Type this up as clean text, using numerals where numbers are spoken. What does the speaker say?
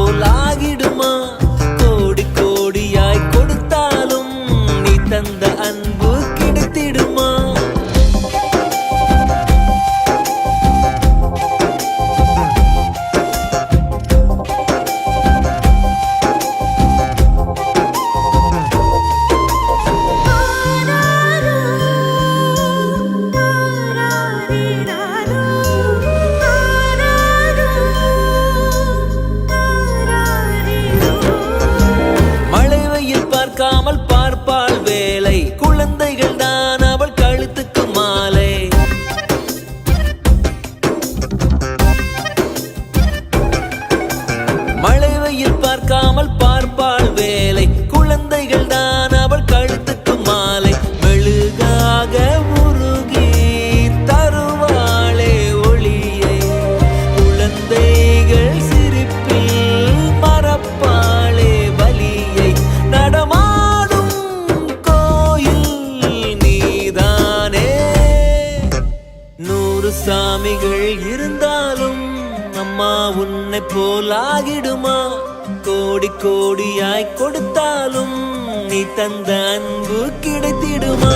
போல் ஆகிடுமா? கோடி கோடியாய் கொடுத்தாலும் நீ தந்த அன்பு கிடைத்திடுமா? பார்க்காமல் பார்ப்பாள் வேலை, குழந்தைகள் தான் அவள் கழுத்துக்கு மாலை. மழை வெயில் பார்க்காமல் பார்ப்பாள் வேலை, குழந்தைகள் தான் அவள் கழுத்துக்கு மாலை. மெழுகாக உருகி தருவாளே ஒளியை, குழந்தைகள் சிரிப்பில் மறப்பாளே வலியை. நடமாடும் கோயில் நீதானே. 100 சாமிகள் இருந்தாலும் அம்மா உன்னை போல் ஆகிடுமா? கோடி கோடியாய் கொடுத்தாலும் நீ தந்த அன்பு கிடைத்திடுமா?